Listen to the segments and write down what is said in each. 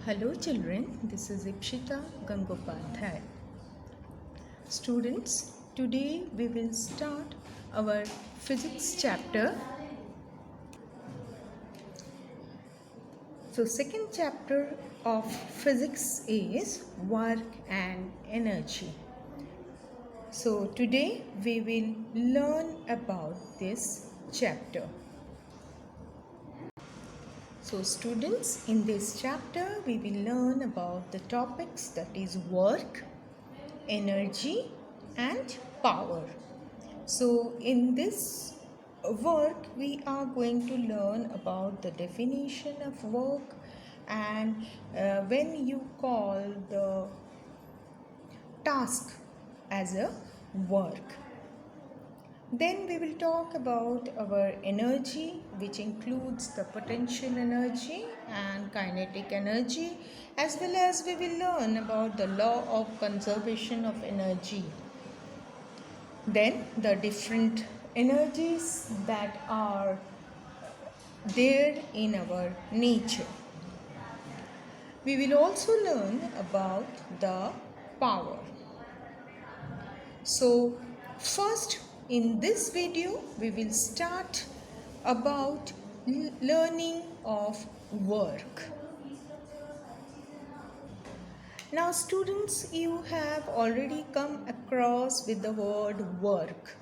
Hello children, this is Ipshita Gangopadhyay. Students, today we will start our physics chapter. So second chapter of physics is work and energy. So today we will learn about this chapter. So students, in this chapter we will learn about the topics that is work, energy and power. So in this work we are going to learn about the definition of work and when you call the task as a work. Then we will talk about our energy, which includes the potential energy and kinetic energy, as well as we will learn about the law of conservation of energy. Then the different energies that are there in our nature. We will also learn about the power. So first, in this video we will start about learning of work. Now students, you have already come across with the word work.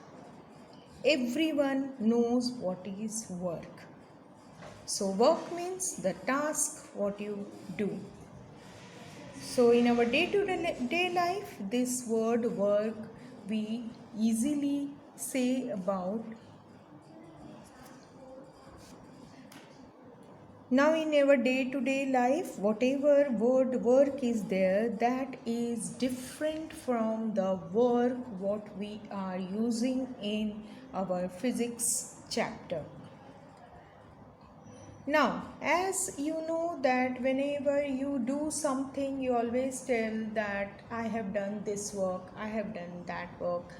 Everyone knows what is work. So work means the task what you do. So in our day-to-day life, this word work we easily say about. Now in our day-to-day life, whatever word work is there, that is different from the work what we are using in our physics chapter. Now, as you know that whenever you do something, you always tell that I have done this work, I have done that work.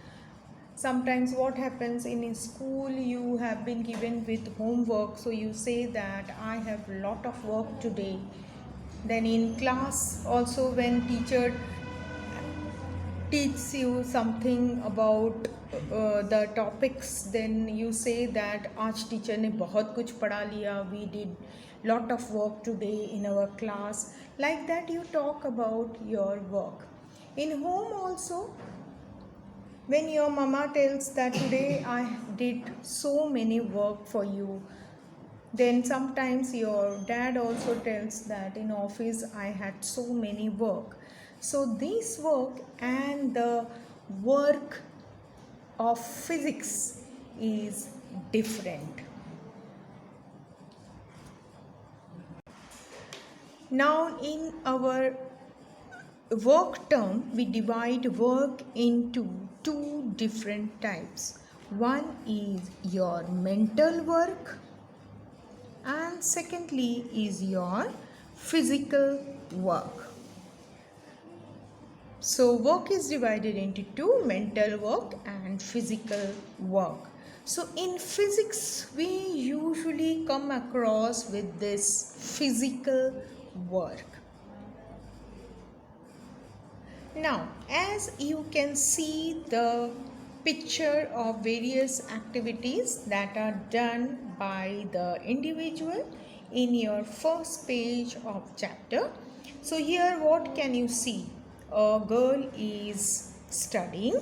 Sometimes what happens in school, you have been given with homework, so you say that I have a lot of work today. Then in class also, when teacher teaches you something about the topics, then you say that आज teacher ने बहुत कुछ पढ़ा लिया, we did lot of work today in our class. Like that you talk about your work. In home also, when your mama tells that today I did so many work for you, then sometimes your dad also tells that in office I had so many work. So this work and the work of physics is different. Now in our work term, we divide work into two different types. One is your mental work and secondly is your physical work. So work is divided into two, mental work and physical work. So in physics, we usually come across with this physical work. Now, as you can see the picture of various activities that are done by the individual in your first page of chapter. So here what can you see? A girl is studying.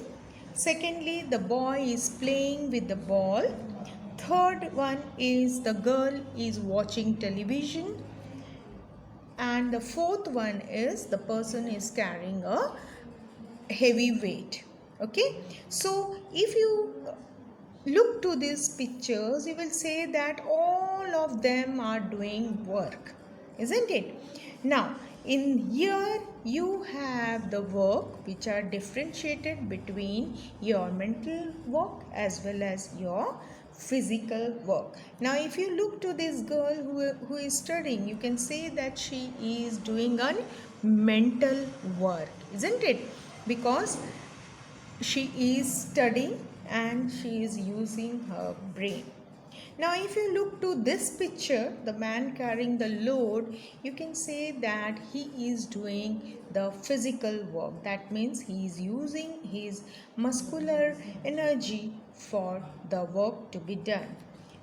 Secondly, the boy is playing with the ball. Third one is the girl is watching television. And the fourth one is the person is carrying a heavy weight. Okay, so if you look to these pictures, you will say that all of them are doing work, isn't it? Now in here you have the work which are differentiated between your mental work as well as your physical work. Now if you look to this girl who is studying, you can say that she is doing a mental work, isn't it? Because she is studying and she is using her brain. Now, if you look to this picture, the man carrying the load, you can say that he is doing the physical work. That means he is using his muscular energy for the work to be done.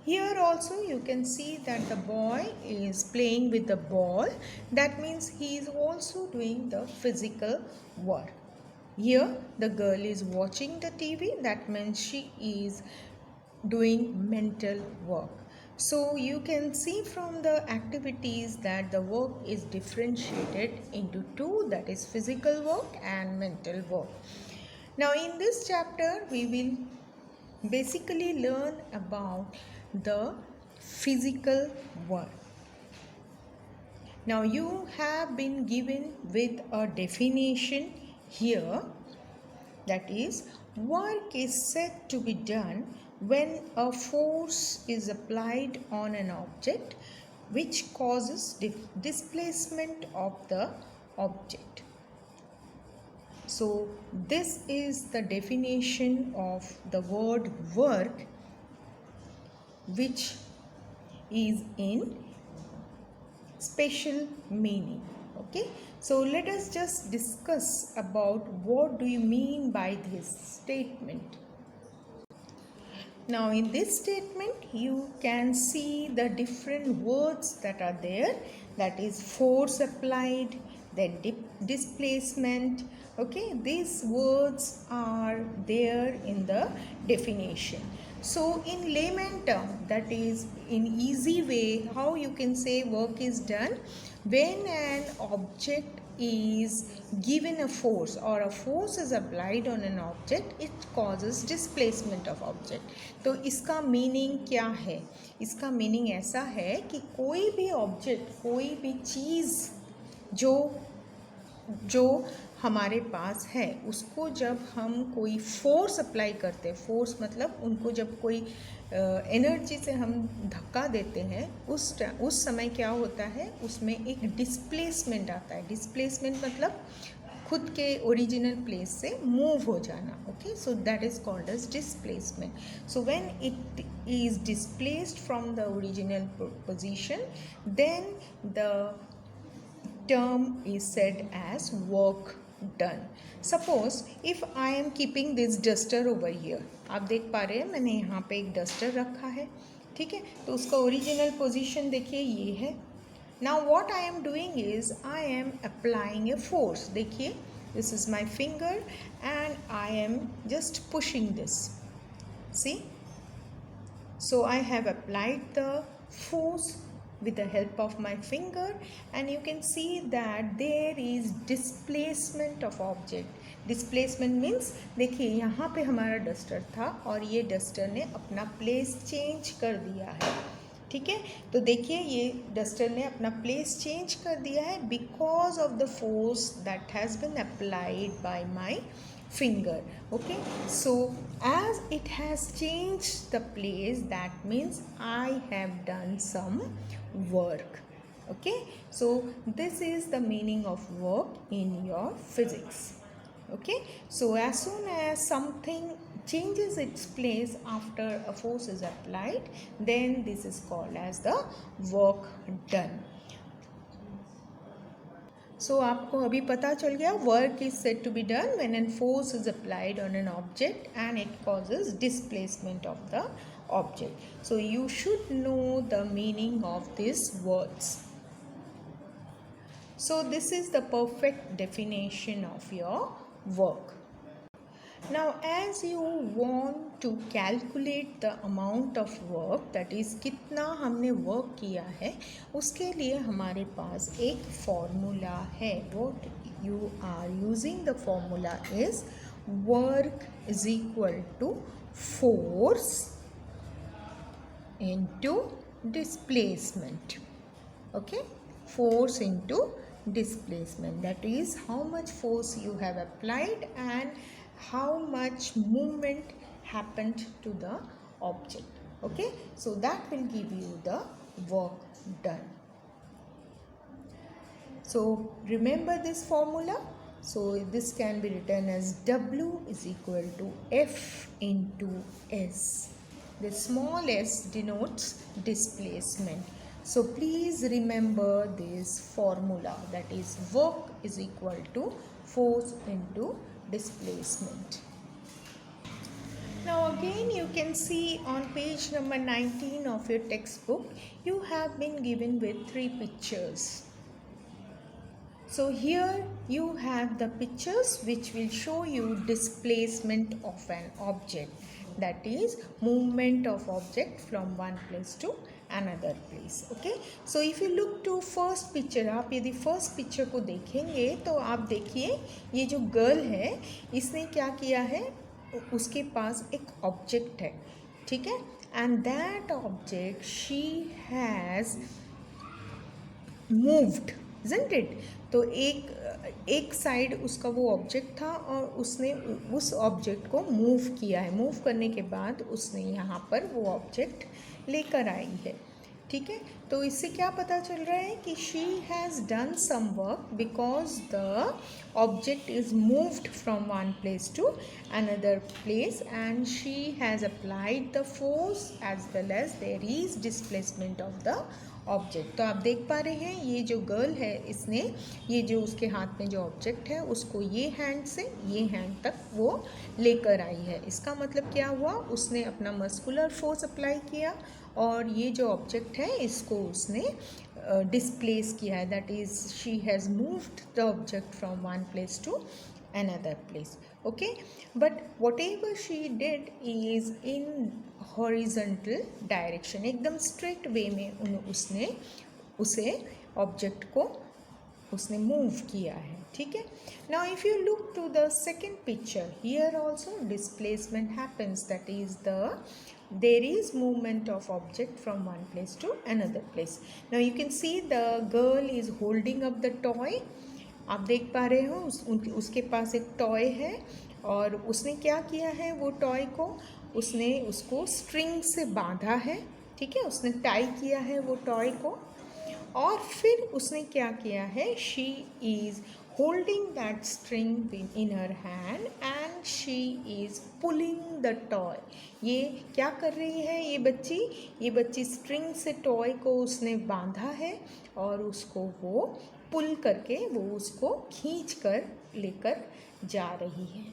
Here also you can see that the boy is playing with the ball. That means he is also doing the physical work. Here the girl is watching the TV. That means she is doing mental work. So you can see from the activities that the work is differentiated into two, that is physical work and mental work. Now in this chapter we will basically learn about the physical work. Now you have been given with a definition here, that is, work is said to be done when a force is applied on an object which causes displacement of the object. So this is the definition of the word work, which is in special meaning. Okay, so let us just discuss about what do you mean by this statement. Now in this statement you can see the different words that are there, that is force applied, then displacement. Okay, these words are there in the definition. So in layman term, that is in easy way, how you can say work is done when an object is given a force or a force is applied on an object, it causes displacement of object. तो इसका meaning क्या है? इसका meaning ऐसा है कि कोई भी ऑब्जेक्ट, कोई भी चीज़ जो हमारे पास है, उसको जब हम कोई फोर्स अप्लाई करते हैं, फोर्स मतलब उनको जब कोई एनर्जी से हम धक्का देते हैं, उस समय क्या होता है, उसमें एक डिस्प्लेसमेंट आता है. डिस्प्लेसमेंट मतलब खुद के ओरिजिनल प्लेस से मूव हो जाना. Okay, so that is called as displacement. So when it is displaced from the original position, then the term is said as work done. Suppose if I am keeping this duster over here, आप देख पा रहे हैं मैंने यहाँ पे एक duster रखा है, ठीक है, तो उसका ओरिजिनल पोजीशन देखिए ये है. Now what I am doing is I am applying a force. देखिए this is my finger and I am just pushing this. See, so I have applied the force with the help of my finger, and you can see that there is displacement of object. Displacement means देखिए यहाँ पे हमारा duster था और ये duster ने अपना place change कर दिया है. ठीक है, तो देखिए ये डस्टर ने अपना प्लेस चेंज कर दिया है because of the force that has been applied by my finger. Okay, so as it has changed the place, that means I have done some work. Okay, so this is the meaning of work in your physics. Okay, so as soon as something changes its place after a force is applied, then this is called as the work done. So आपको अभी पता चल गया, work is said to be done when a force is applied on an object and it causes displacement of the object. So you should know the meaning of these words. So this is the perfect definition of your work. Now as you want to calculate the amount of work, that is कितना हमने work किया है, उसके लिए हमारे पास एक formula है. What you are using the formula is work is equal to force into displacement. Okay, force into displacement, that is how much force you have applied and how much movement happened to the object. Okay, so that will give you the work done. So remember this formula. So this can be written as W is equal to F into S. The small s denotes displacement. So please remember this formula, that is work is equal to force into displacement. Now again you can see on page number 19 of your textbook, you have been given with 3 pictures. So here you have the pictures which will show you displacement of an object, that is movement of object from one place to another place. Okay, so if you look to first picture, आप यदि first picture को देखेंगे तो आप देखिए ये जो girl है इसने क्या किया है, उसके पास एक ऑब्जेक्ट है, ठीक है, and that object she has moved, isn't it. तो एक साइड उसका वो ऑब्जेक्ट था और उसने उस ऑब्जेक्ट को मूव किया है, मूव करने के बाद उसने यहाँ पर वो ऑब्जेक्ट लेकर आई है, ठीक है। तो इससे क्या पता चल रहा है कि she has done some work because the object is moved from one place to another place and she has applied the force as well as there is displacement of the object. तो आप देख पा रहे हैं ये जो girl है इसने ये जो उसके हाथ में जो ऑब्जेक्ट है उसको ये हैंड से ये हैंड तक वो लेकर आई है। इसका मतलब क्या हुआ, उसने अपना मस्कुलर फोर्स अप्लाई किया और ये जो ऑब्जेक्ट है इसको उसने डिस्प्लेस किया है, that is she has moved the object from one place to another place. Okay, but whatever she did is in horizontal direction, एकदम स्ट्रेट वे में उसने उसे ऑब्जेक्ट को उसने मूव किया है, ठीक है। Now if you look to the second picture, here also displacement happens, that is the there is movement of object from one place to another place. Now you can see the girl is holding up the toy. आप देख पा रहे हो उसके पास एक toy है और उसने क्या किया है, वो टॉय को उसने उसको स्ट्रिंग से बांधा है, ठीक है, उसने टाई किया है वो टॉय को और फिर उसने क्या किया है, she is holding that string in her hand and she is pulling the toy. ये क्या कर रही है ये बच्ची स्ट्रिंग से टॉय को उसने बांधा है और उसको वो पुल करके वो उसको खींच कर लेकर जा रही है।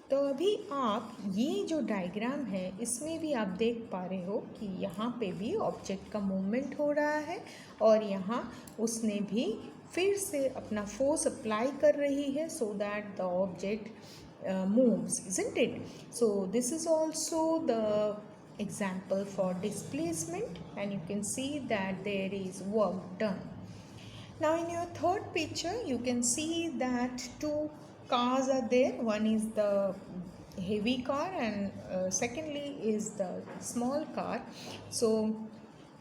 तो अभी आप ये जो डायग्राम है इसमें भी आप देख पा रहे हो कि यहाँ पे भी ऑब्जेक्ट का मूवमेंट हो रहा है और यहाँ उसने भी फिर से अपना फोर्स अप्लाई कर रही है so that the object moves, isn't it? So this is also the example for displacement and you can see that there is work done. Now in your third picture you can see that two cars are there, one is the heavy car and secondly is the small car. So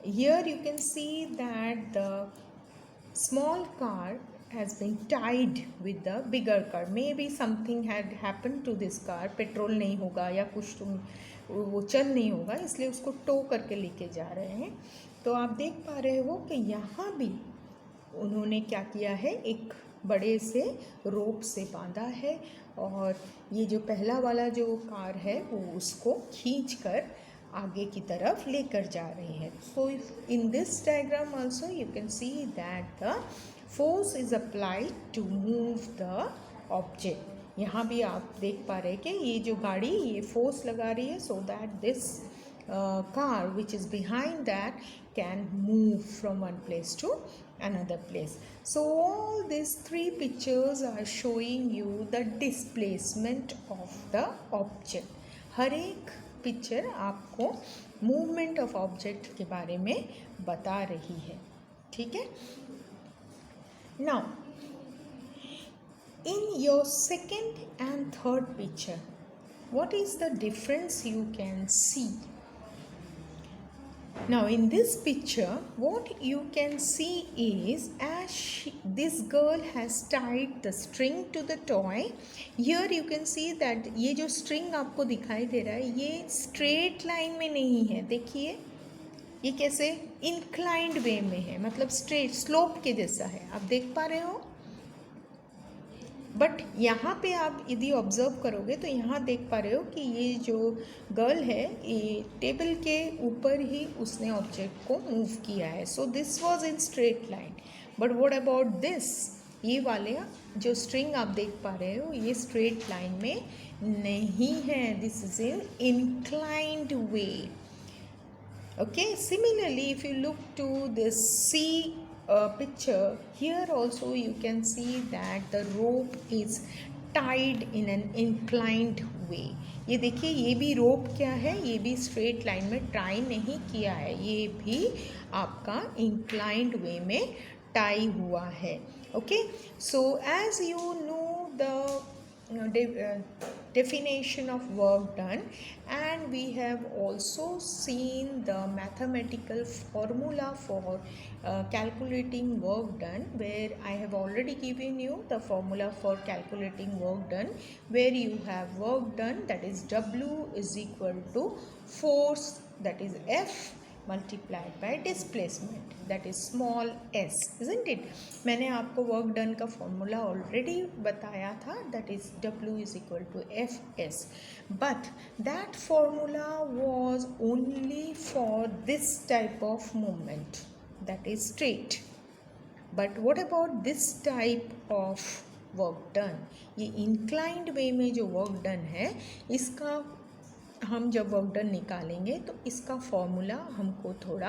here you can see that the small car has been tied with the bigger car. Maybe something had happened to this car, petrol नहीं होगा या कुछ वो चल नहीं होगा इसलिए उसको टो करके लेके जा रहे हैं। तो आप देख पा रहे हो कि यहाँ भी उन्होंने क्या किया है, एक बड़े से रोप से बांधा है और ये जो पहला वाला जो कार है वो उसको खींच कर आगे की तरफ लेकर जा रही है। So in this diagram also you can see that the force is applied to move the object. यहाँ भी आप देख पा रहे हैं कि ये जो गाड़ी ये फोर्स लगा रही है so that this car which is behind that can move from one place to another place. So all these three pictures are showing you the displacement of the object. हर एक पिक्चर आपको movement of object के बारे में बता रही है, ठीक है। Now in your second and third picture, what is the difference you can see? Now in this picture what you can see is as this girl has tied the string to the toy. Here you can see that ये जो string आपको दिखाई दे रहा है ये straight line में नहीं है, देखिए ये कैसे inclined way में है, मतलब straight slope के जैसा है, आप देख पा रहे हो। बट यहाँ पे आप यदि ऑब्जर्व करोगे तो यहाँ देख पा रहे हो कि ये जो गर्ल है ये टेबल के ऊपर ही उसने ऑब्जेक्ट को मूव किया है. So this was in straight line. But what about this, ये वाले जो स्ट्रिंग आप देख पा रहे हो ये स्ट्रेट लाइन में नहीं है. This is in inclined way. Okay, similarly if you look to this C picture, here also you can see that the rope is tied in an inclined way. ये देखिए, ये भी रोप क्या है, ये भी स्ट्रेट लाइन में टाई नहीं किया है, ये भी आपका इंक्लाइंड वे में टाई हुआ है. Okay, so as you know the definition of work done, and we have also seen the mathematical formula for calculating work done, where I have already given you the formula for calculating work done, where you have work done, that is W is equal to force, that is F, multiplied by displacement, that is small s, isn't it? मैंने आपको work done का formula already बताया था, that is W is equal to Fs, but that formula was only for this type of movement, that is straight. But what about this type of work done? ये inclined way में जो work done है, इसका हम जब work done निकालेंगे तो इसका फॉर्मूला हमको थोड़ा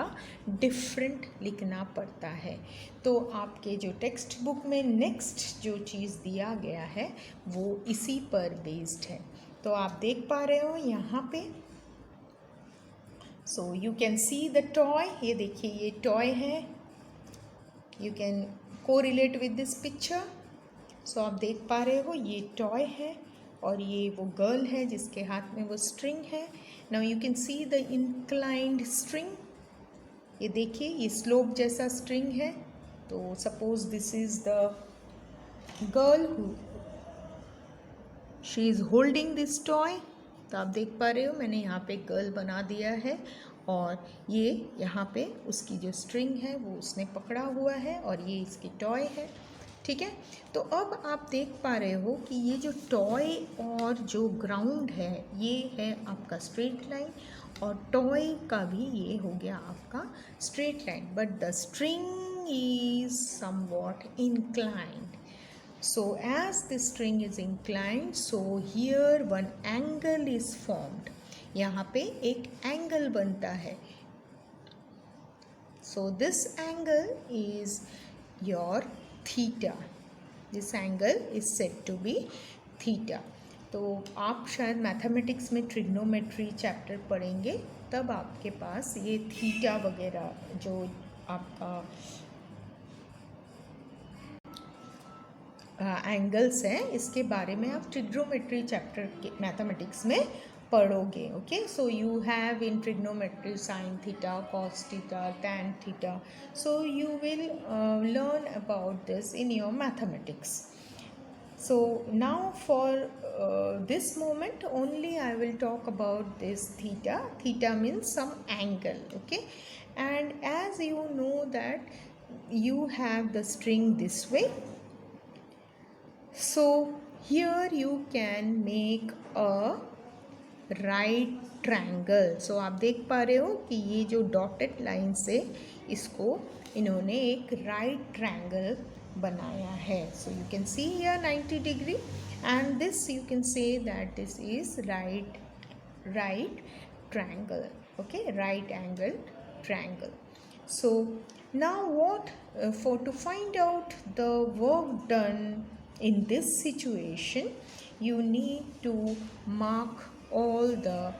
डिफरेंट लिखना पड़ता है. तो आपके जो टेक्स्ट बुक में नेक्स्ट जो चीज़ दिया गया है वो इसी पर बेस्ड है. तो आप देख पा रहे हो यहाँ पे, so you can see the toy. ये देखिए, ये टॉय है, you can correlate with this picture. So आप देख पा रहे हो ये टॉय है और ये वो गर्ल है जिसके हाथ में वो स्ट्रिंग है. Now you can see the inclined string. ये देखिए, ये स्लोप जैसा स्ट्रिंग है. तो suppose this is the girl who she is holding this toy. तो आप देख पा रहे हो मैंने यहाँ पे गर्ल बना दिया है और ये यहाँ पे उसकी जो स्ट्रिंग है वो उसने पकड़ा हुआ है और ये इसकी टॉय है. ठीक है, तो अब आप देख पा रहे हो कि ये जो टॉय और जो ग्राउंड है ये है आपका स्ट्रेट लाइन और टॉय का भी ये हो गया आपका straight line, but the string is somewhat inclined. So as the string is inclined, so here one angle is formed. यहाँ पे एक एंगल बनता है. So this angle is your theta. This angle is said to be theta. तो आप शायद mathematics में trigonometry chapter पढ़ेंगे, तब आपके पास ये थीटा वगैरह जो आपका एंगल्स हैं इसके बारे में आप ट्रिग्नोमेट्री चैप्टर के मैथमेटिक्स में पढ़ोगे. Okay, so you have in trigonometry sine theta, cos theta, tan theta. So you will learn about this in your mathematics. So now for this moment only I will talk about this theta. Theta means some angle, okay? And as you know that you have the string this way. So here you can make a right triangle. So आप देख पा रहे हो कि ये जो dotted line से इसको इन्होंने एक right triangle बनाया है. So you can see here 90 degree and this you can say that this is right triangle. Okay, right angled triangle. So now what for to find out the work done in this situation, you need to mark all the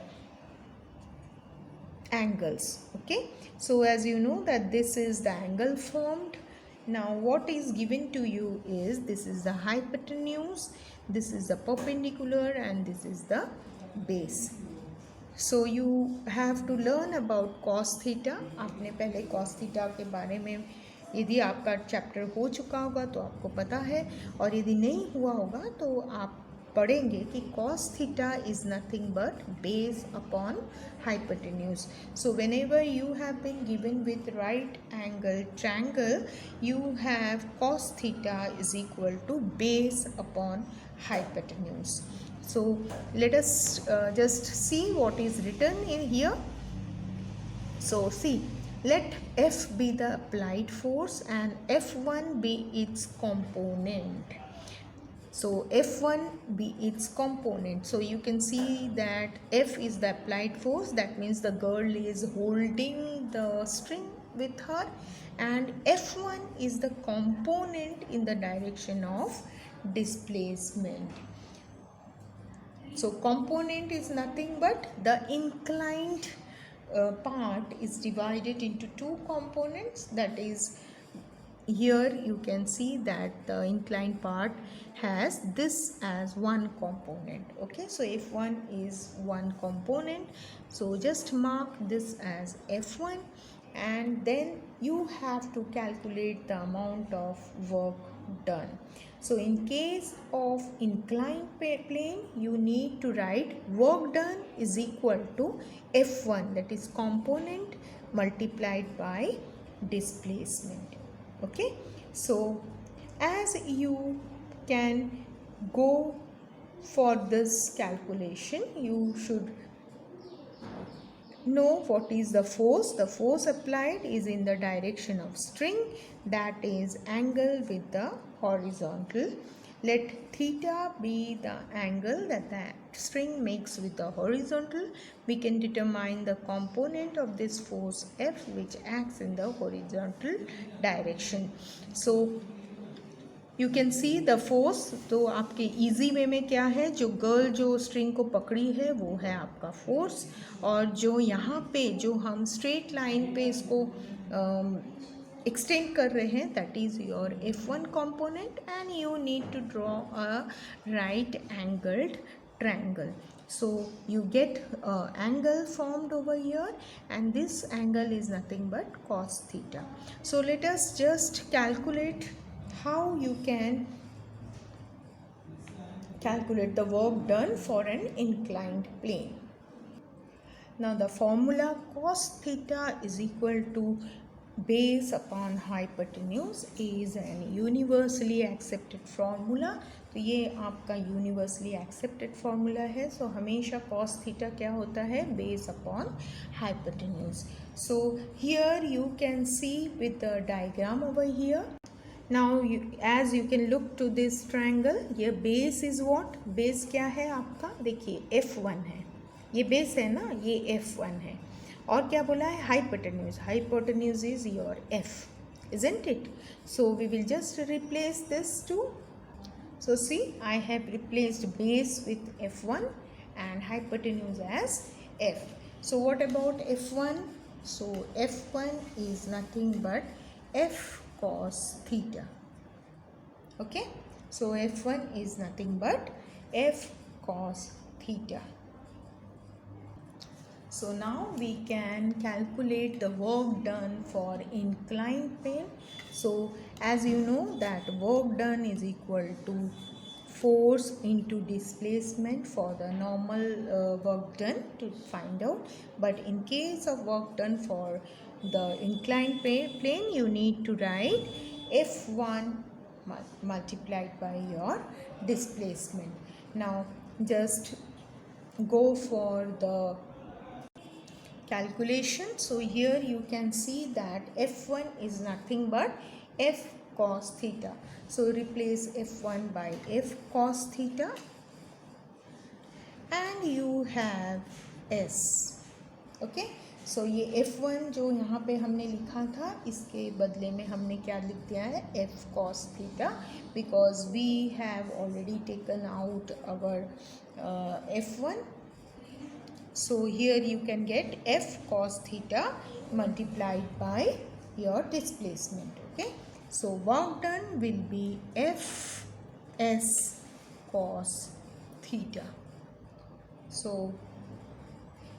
angles. Okay, so as you know that this is the angle formed. Now what is given to you is this is the hypotenuse, this is the perpendicular and this is the base. So you have to learn about cos theta. आपने पहले cos theta के बारे में यदि आपका chapter हो चुका होगा तो आपको पता है, और यदि नहीं हुआ होगा तो आप पढ़ेंगे कि cos theta is nothing but base upon hypotenuse. So whenever you have been given with right angle triangle, you have cos theta is equal to base upon hypotenuse. So let us just see what is written in here. So see, let F be the applied force and F1 be its component. So F1 be its component. So you can see that F is the applied force. That means the girl is holding the string with her, and F1 is the component in the direction of displacement. So component is nothing but the inclined part is divided into two components. That is, here you can see that the inclined part has this as one component. Okay, so F1 is one component, so just mark this as F1, and then you have to calculate the amount of work done. So in case of inclined plane, you need to write work done is equal to F1, that is component, multiplied by displacement. Okay, so as you can go for this calculation, you should know what is the force. The force applied is in the direction of string, that is angle with the horizontal. Let theta be the angle that the string makes with the horizontal. We can determine the component of this force F, which acts in the horizontal direction. So you can see the force. तो आपके easy way में क्या है, जो girl जो string को पकड़ी है वो है आपका फोर्स, और जो यहाँ पे जो हम स्ट्रेट लाइन पे इसको एक्सटेंड कर रहे हैं, that is your F1 component, and you need to draw a right angled triangle. So you get angle formed over here, and this angle is nothing but cos theta. So let us just calculate how you can calculate the work done for an inclined plane. Now the formula cos theta is equal to base upon hypotenuse is an universally accepted formula. तो ये आपका universally accepted formula है. So हमेशा cos theta क्या होता है, base upon hypotenuse. So here you can see with the diagram over here. Now as you can look to this triangle, ये base is what? Base क्या है आपका, देखिए F1 है, ये base है ना, ये F1 है, और क्या बोला है, hypotenuse. Hypotenuse is your F, isn't it? So we will just replace this too. So see, I have replaced base with F1 and hypotenuse as F. So what about F1? So F1 is nothing but F cos theta. Okay, so F1 is nothing but F cos theta. So now we can calculate the work done for inclined plane. So as you know that work done is equal to force into displacement for the normal work done to find out. But in case of work done for the inclined plane, you need to write F1 multiplied by your displacement. Now just go for the calculation. So here you can see that F1 is nothing but F cos theta. So replace F1 by F cos theta, and you have S. Okay, so ये F1 जो यहाँ पे हमने लिखा था, इसके बदले में हमने क्या लिख दिया है, F cos theta, because we have already taken out our F1. So here you can get F cos theta multiplied by your displacement. Okay, so work done will be F S cos theta. So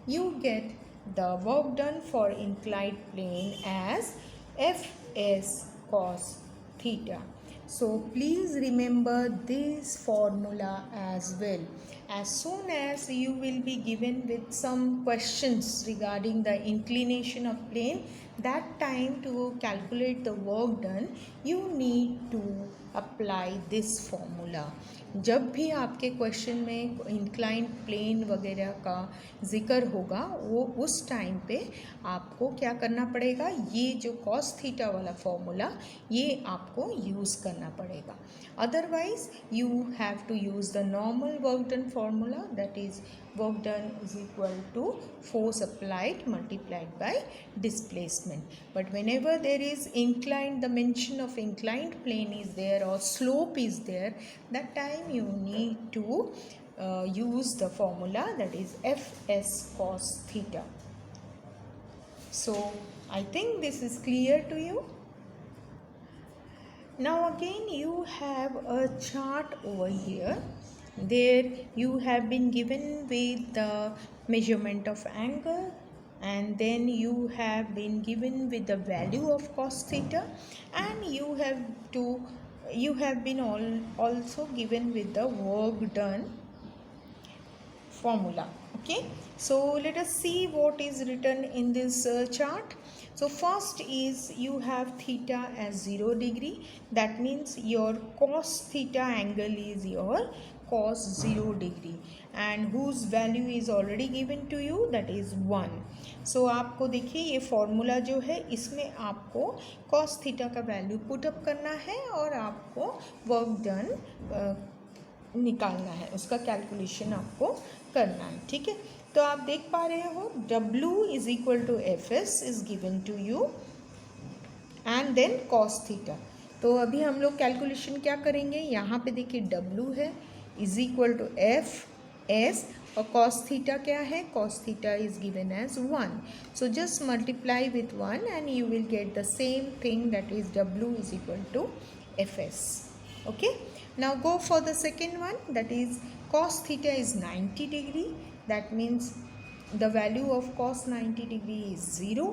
you get the work done for inclined plane as F S cos theta. So please remember this formula as well. As soon as you will be given with some questions regarding the inclination of plane, that time to calculate the work done, you need to apply this formula. जब भी आपके question में inclined plane वगैरह का जिक्र होगा, वो उस टाइम पे आपको क्या करना पड़ेगा, ये जो कॉस थीटा वाला फॉर्मूला ये आपको यूज़ करना पड़ेगा. Otherwise you have to use the normal work done formula, that is work done is equal to force applied multiplied by displacement. But whenever there is inclined, the mention of inclined plane is there or slope is there, that time you need to use the formula, that is Fs cos theta. So I think this is clear to you. Now again you have a chart over here. There you have been given with the measurement of angle, and then you have been given with the value of cos theta, and you have been also given with the work done formula. Okay, so let us see what is written in this chart. So first is you have theta as 0 degree, that means your cos theta angle is your cos 0 degree, and whose value is already given to you, that is 1. So आपको देखिए ये formula जो है इसमें आपको cos theta का value put up करना है और आपको वर्क डन निकालना है, उसका कैलकुलेशन आपको करना है. ठीक है, तो आप देख पा रहे हो W is equal to F S is given to you and then cos theta. तो अभी हम लोग कैलकुलेशन क्या करेंगे, यहाँ पे देखिए W है is equal to F S और कॉस थीटा क्या है, cos theta is given as 1. So just multiply with 1 and you will get the same thing, that is W is equal to F S. Okay, now go for the second one, that is cos theta is 90 degree, that means the value of cos 90 degree is 0.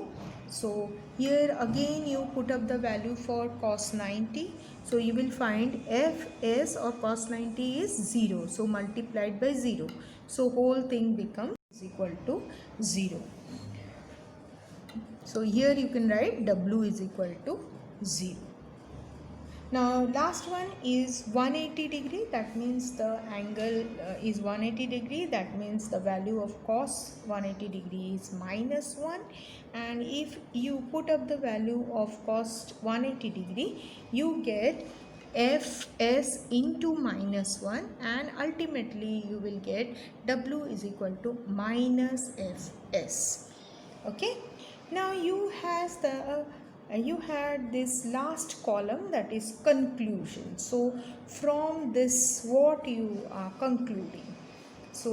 So here again you put up the value for cos 90, so you will find fs or cos 90 is 0, so multiplied by 0, so whole thing becomes equal to 0. So here you can write W is equal to 0. Now last one is 180 degree, that means the angle is 180 degree, that means the value of cos 180 degree is minus 1, and if you put up the value of cos 180 degree you get fs into minus 1, and ultimately you will get W is equal to minus fs. Okay, now you had this last column, that is conclusion. So from this what you are concluding, so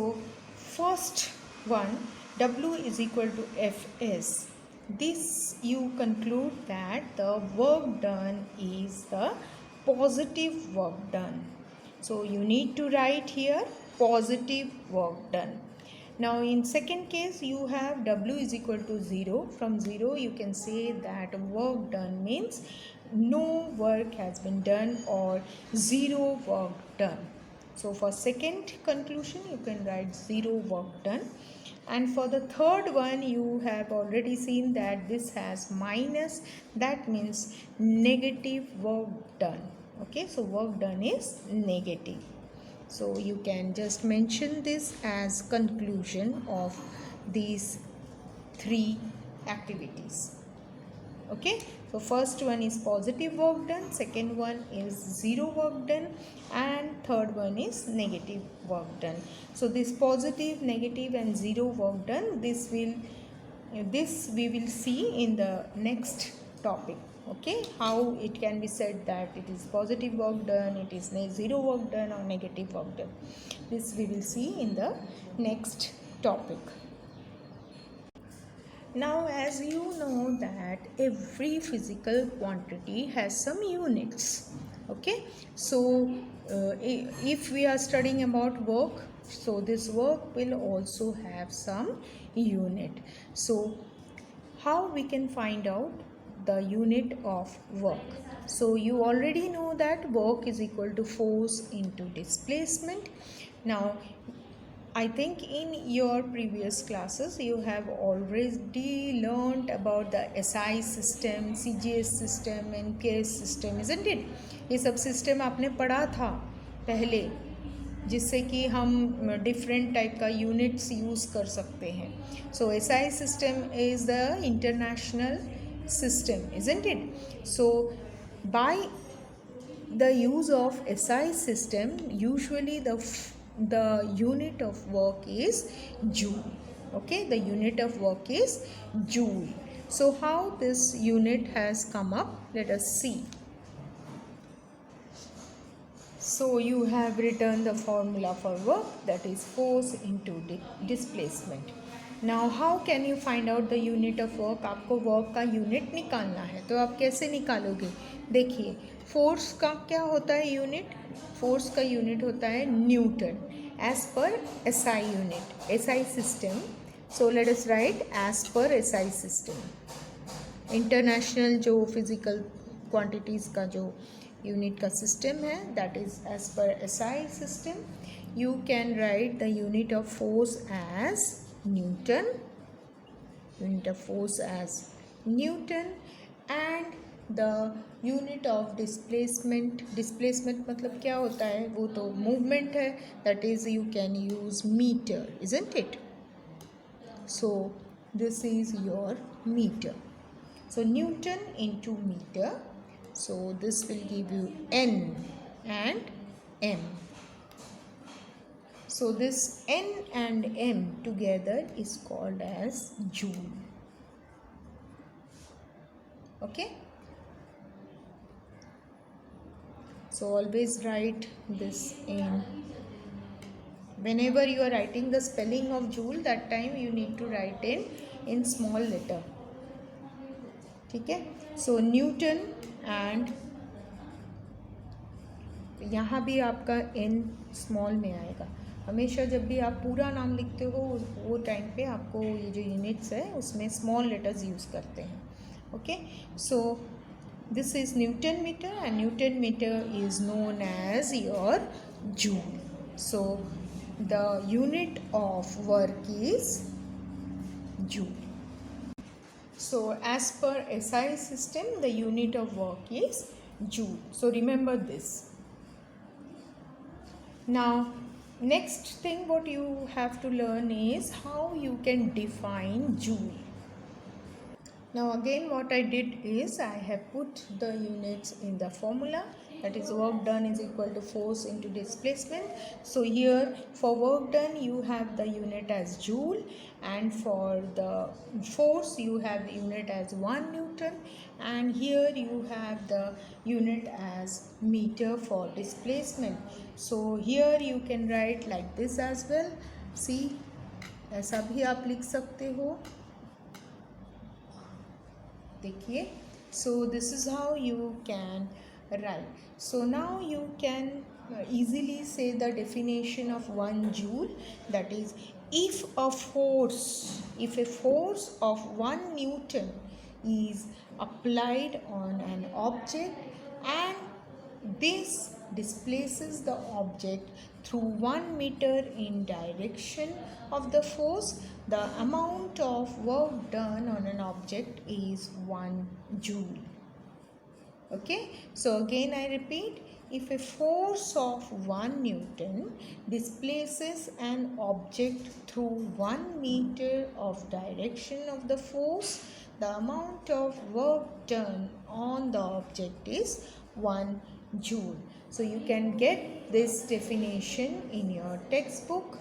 first one W is equal to fs, this you conclude that the work done is the positive work done. So you need to write here positive work done. Now in second case you have W is equal to 0. From 0 you can say that work done means no work has been done or 0 work done. So for second conclusion you can write 0 work done. And for the third one you have already seen that this has minus, that means negative work done. Okay, so work done is negative. So you can just mention this as conclusion of these 3 activities. Okay, so first one is positive work done, second one is 0 work done, and third one is negative work done. So this positive, negative and 0 work done, this we will see in the next topic. Okay, how it can be said that it is positive work done, it is 0 work done or negative work done, this we will see in the next topic. Now as you know that every physical quantity has some units. Okay, so if we are studying about work, so this work will also have some unit. So how we can find out the unit of work. So you already know that work is equal to force into displacement. Now I think in your previous classes you have already learned about the SI system, CGS system and KS system, isn't it? ये सब system आपने पढ़ा था पहले, जिससे कि हम different type का यूनिट्स यूज़ कर सकते हैं. सो SI system is the international system, isn't it? So by the use of SI system, usually the unit of work is joule. Okay, the unit of work is joule. So how this unit has come up, let us see. So you have written the formula for work, that is force into displacement. Now how can you find out the unit of work? आपको work का unit निकालना है, तो आप कैसे निकालोगे? देखिए, force का क्या होता है यूनिट? फोर्स का यूनिट होता है newton as per SI unit, SI system. So let us write as per SI system. International जो फिजिकल क्वांटिटीज़ का जो यूनिट का सिस्टम है, that is as per SI system. You can write the unit of force as newton, unit of force as Newton, and the unit of displacement. Displacement मतलब क्या होता है? वो तो movement है, that is you can use meter, isn't it? So this is your meter. So Newton into meter. So this will give you N and M. So this N and M together is called as joule. Okay. So always write this in. Whenever you are writing the spelling of joule, that time you need to write in small letter. ठीक है. So Newton and यहाँ भी आपका N small में आएगा. हमेशा जब भी आप पूरा नाम लिखते हो वो टाइम पे आपको ये जो यूनिट्स है उसमें स्मॉल लेटर्स यूज़ करते हैं. Okay. So this is newton metre and newton metre is known as your joule. So the unit of work is joule. So as per SI system, the unit of work is joule. So remember this. Now next thing what you have to learn is how you can define joule. Now again what I did is I have put the units in the formula, that is work done is equal to force into displacement. So here for work done you have the unit as joule, and for the force you have the unit as 1 Newton, and here you have the unit as meter for displacement. So here you can write like this as well. See, ऐसा भी आप लिख सकते हो. देखिए. So this is how you can write. So now you can easily say the definition of 1 joule, that is if a force of 1 Newton is applied on an object and this displaces the object through 1 meter in direction of the force, the amount of work done on an object is 1 joule. Okay, so again I repeat, if a force of 1 Newton displaces an object through 1 meter of direction of the force, the amount of work done on the object is 1 joule. So you can get this definition in your textbook.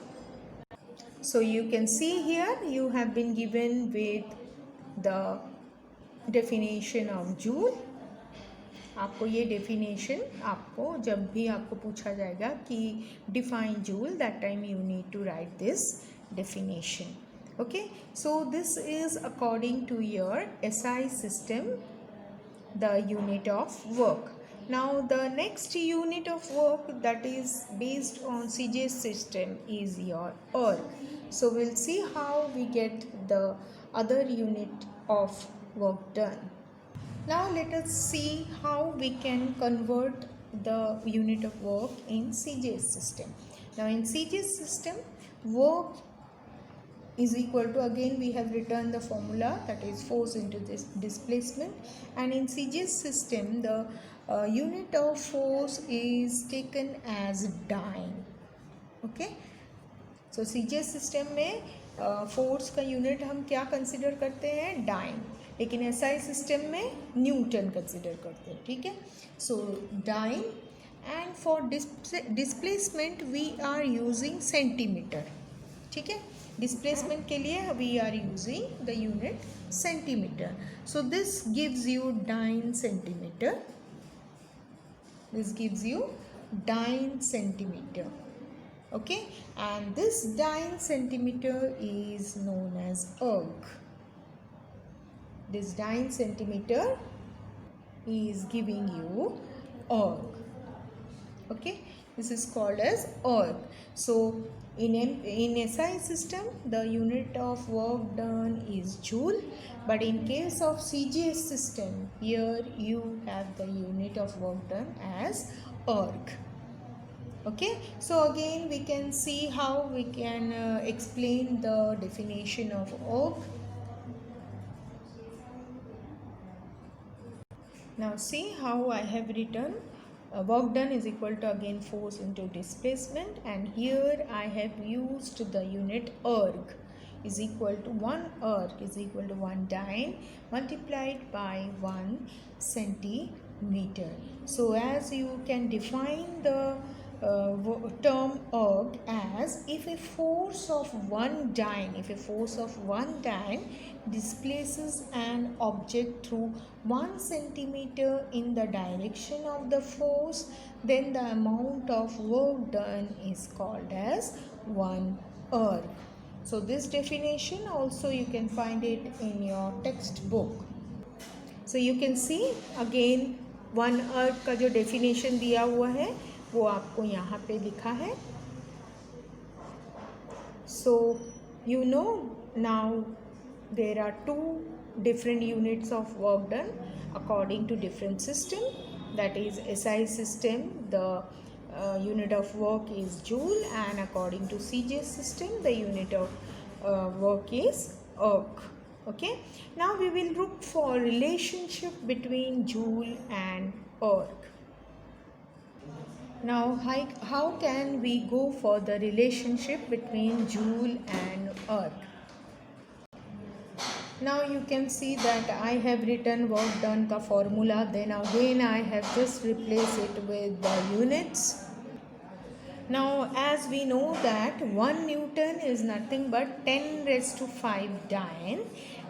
So you can see here you have been given with the definition of joule. आपको ये definition आपको जब भी आपको पूछा जाएगा कि define joule, that time you need to write this definition. Okay. So this is according to your SI system the unit of work. Now the next unit of work that is based on CGS system is your erg. So we'll see how we get the other unit of work done. Now let us see how we can convert the unit of work in CGS system. Now in CGS system, work is equal to, again we have written the formula, that is force into this displacement, and in CGS system the unit of force is taken as dyne. Okay, so CGS system में force का unit हम क्या consider करते हैं, dyne, लेकिन SI system में Newton consider करते हैं. ठीक है, so dyne, and for displacement we are using centimetre. ठीक है, डिस्प्लेसमेंट के लिए we are using the unit centimetre. So this gives you dyne centimetre. This gives you dyne centimeter. Okay, and this dyne centimeter is known as erg. This dyne centimeter is giving you erg. Okay, this is called as erg. So in SI system the unit of work done is joule, but in case of CGS system, here you have the unit of work done as erg. Okay, so again we can see how we can explain the definition of erg. Now see how I have written work done is equal to, again, force into displacement, and here I have used the unit erg is equal to 1 erg is equal to 1 dyne multiplied by 1 centimeter. So as you can define the term erg as, if a force of one dyne displaces an object through 1 centimeter in the direction of the force, then the amount of work done is called as 1 erg. So this definition also you can find it in your textbook. So you can see again 1 erg का जो definition दिया हुआ है वो आपको यहाँ पे लिखा है. So you know now there are 2 different units of work done according to different system. That is SI system, the unit of work is joule, and according to CGS system the unit of work is erg. Okay, now we will look for relationship between joule and erg. Now how can we go for the relationship between joule and erg? Now you can see that I have written work done ka formula, then again I have just replaced it with the units. Now as we know that 1 Newton is nothing but 10 raised to 5 dyne,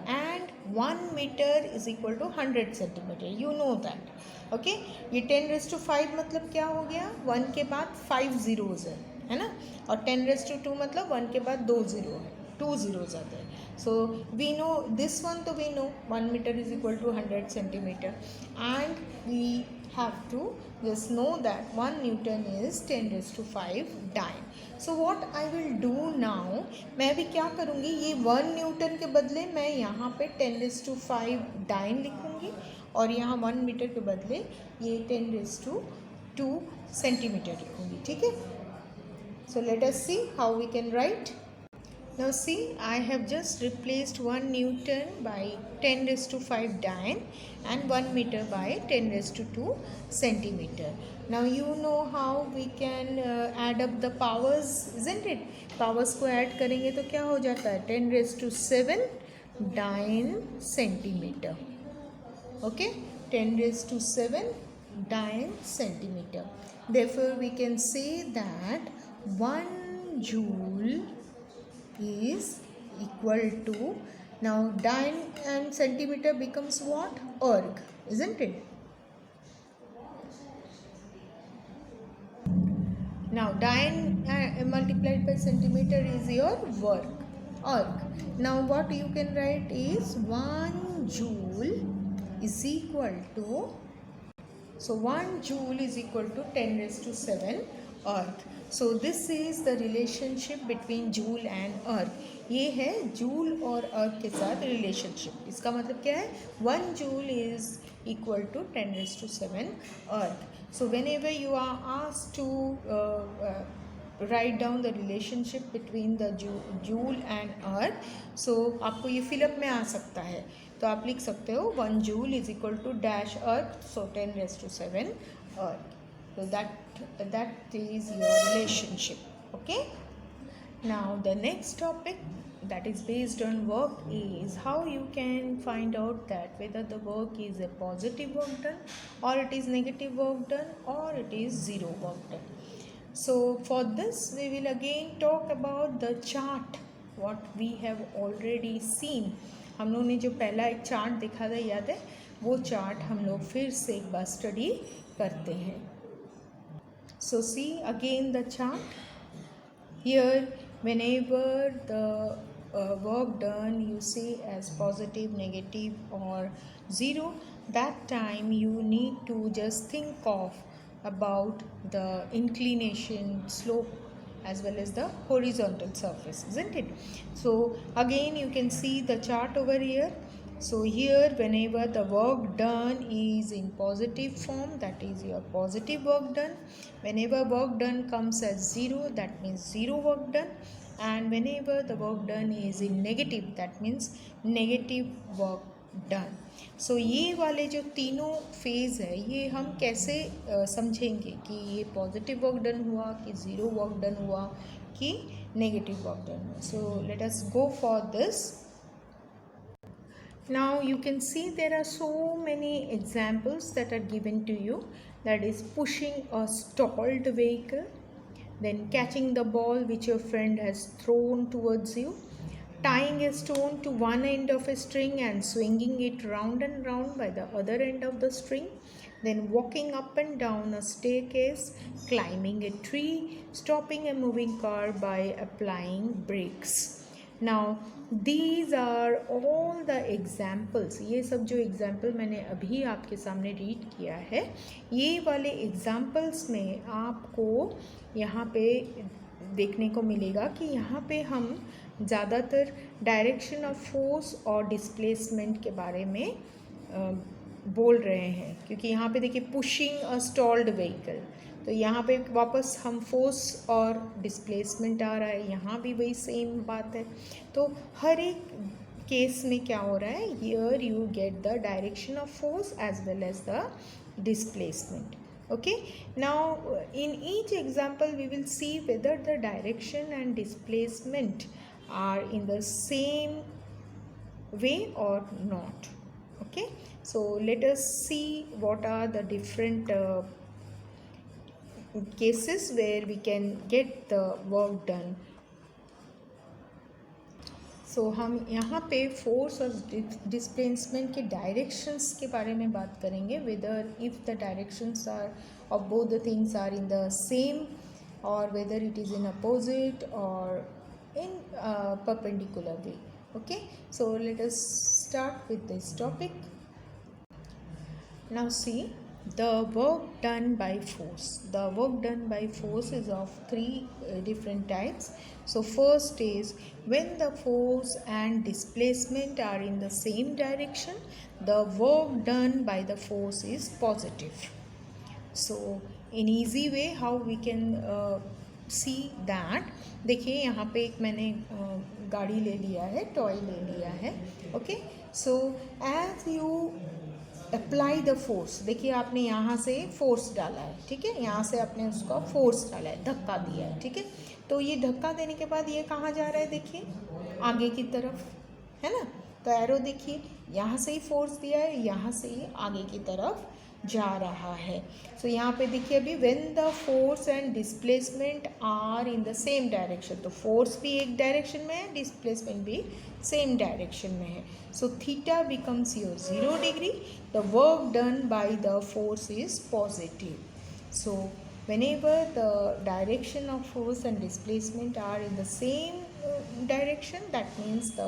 and 1 meter is equal to 100 centimeter. You know that. Okay, ये 10 raise to 5 मतलब क्या हो गया, 1 के बाद 5 zeros है ना, और 10 रेज टू 2 मतलब 1 के बाद 2 0 है, 2 zeros आते हैं. So we know this one, तो we know 1 metre is equal to 100 centimetre, and we have to just know that 1 Newton is 10 raise to 5 dyne. So what I will do now, मैं भी क्या करूँगी, ये 1 Newton के बदले मैं यहाँ पे 10 रेज टू 5 dyne लिखूँगी, और यहाँ 1 मीटर के बदले ये 10 रेज टू 2 सेंटीमीटर लिखूँगी. ठीक है, so let us see how we can write. Now see, I have just replaced 1 Newton by 10 raised to 5 dyne and 1 meter by 10 raised to 2 centimeter. Now you know how we can add up the powers, isn't it? Powers को add करेंगे तो क्या हो जाता है, 10 raised to 7 dyne centimeter. Okay, 10 raised to 7 dyne centimeter. Therefore we can say that 1 joule is equal to, now dyne and centimeter becomes what, erg, isn't it? Now dyne multiplied by centimeter is your work, erg. Now what you can write is 1 joule is equal to, so 1 joule is equal to 10 raised to 7 earth. So this is the relationship between joule and earth. ये है joule और अर्थ के साथ relationship. इसका मतलब क्या है? 1 joule is equal to 10⁻⁷ erg. So whenever you are asked to write down the relationship between the joule and earth, so आपको ये फिलअप में आ सकता है. तो आप लिख सकते हो 1 joule is equal to dash erg, so 10⁻⁷ erg. So that is your relationship. Okay. Now the next topic that is based on work is how you can find out that whether the work is a positive work done or it is negative work done or it is zero work done. So for this we will again talk about the chart what we have already seen. हम लोग ने जो पहला एक chart देखा था, याद है? वो चार्ट हम लोग फिर से एक बार स्टडी करते हैं. So see again the chart. Here whenever the work done you see as positive, negative or zero, that time you need to just think of about the inclination, slope as well as the horizontal surface, isn't it? So again you can see the chart over here. So here whenever the work done is in positive form, that is your positive work done. Whenever work done comes as zero, that means zero work done. And whenever the work done is in negative, that means negative work done. So ये वाले जो तीनों phase है, ये हम कैसे समझेंगे कि ये पॉजिटिव वर्क डन हुआ, कि ज़ीरो वर्क डन हुआ, कि नेगेटिव वर्क डन हुआ. सो let us go for this. Now you can see there are so many examples that are given to you, that is pushing a stalled vehicle, then catching the ball which your friend has thrown towards you, tying a stone to one end of a string and swinging it round and round by the other end of the string, then walking up and down a staircase, climbing a tree, stopping a moving car by applying brakes. Now these are all the examples. ये सब जो example मैंने अभी आपके सामने read किया है, ये वाले एग्जाम्पल्स में आपको यहाँ पे देखने को मिलेगा कि यहाँ पे हम ज़्यादातर डायरेक्शन ऑफ फोर्स और डिस्प्लेसमेंट के बारे में बोल रहे हैं. क्योंकि यहाँ पे देखिए पुशिंग अ स्टॉल्ड व्हीकल, तो यहाँ पे वापस हम फोर्स और डिस्प्लेसमेंट आ रहा है. यहाँ भी वही सेम बात है. तो हर एक केस में क्या हो रहा है, here you get the direction of force as well as the displacement. Okay, now in each example we will see whether the direction and displacement are in the same way or not. Okay, so let us see what are the different cases where we can get the work done. सो हम यहाँ पे force और displacement के directions के बारे में बात करेंगे, whether if the directions are of both the things are in the same और whether it is in opposite और in perpendicular way. Okay, so let us start with this topic. Now see the work done by force. The work done by force is of three different types. So first is when the force and displacement are in the same direction, the work done by the force is positive. So in easy way how we can see that, देखिए यहाँ पे एक मैंने गाड़ी ले लिया है, toy ले लिया है. Okay, so as you apply the force, देखिए आपने यहाँ से फोर्स डाला है, ठीक है, यहाँ से आपने उसका फोर्स डाला है, धक्का दिया है, ठीक है. तो ये धक्का देने के बाद ये कहाँ जा रहा है, देखिए आगे की तरफ, है ना. तो एरो देखिए यहाँ से ही फोर्स दिया है, यहाँ से ही आगे की तरफ जा रहा है. सो यहाँ पे देखिए अभी when the force and displacement are in the same direction, तो फोर्स भी एक डायरेक्शन में है, डिस्प्लेसमेंट भी सेम डायरेक्शन में है. So theta becomes your 0 degree. The work done by the force is positive. So whenever the direction of force and displacement are in the same direction, that means the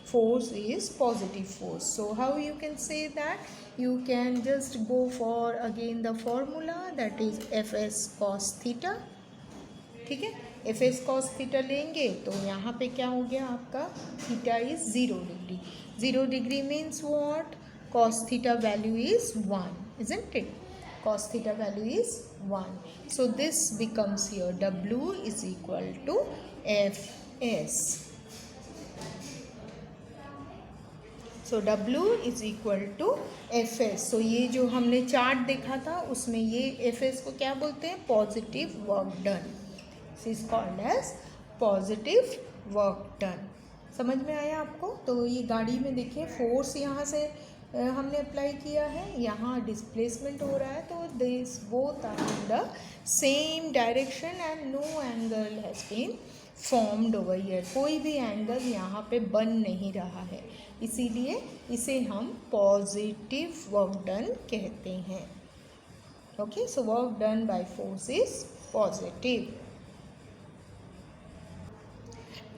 force is positive force. So how you can say that? You can just go for again the formula, that is Fs cos theta. ठीक है, F S cos theta लेंगे तो यहाँ पे क्या हो गया आपका, theta is 0 degree. 0 degree means what, cos theta value is 1, isn't it? Cos theta value is 1. So this becomes here W is equal to Fs. So W is equal to Fs. So ये जो हमने chart देखा था उसमें ये Fs को क्या बोलते हैं, positive work done. This is called as positive work done. समझ में आया आपको? तो ये गाड़ी में देखिए फोर्स यहाँ से हमने अप्लाई किया है, यहाँ डिस्प्लेसमेंट हो रहा है, तो this both are in the same direction and no angle has been formed over here. कोई भी एंगल यहाँ पे बन नहीं रहा है, इसीलिए इसे हम पॉजिटिव वर्क डन कहते हैं. Okay, so work done by force is positive.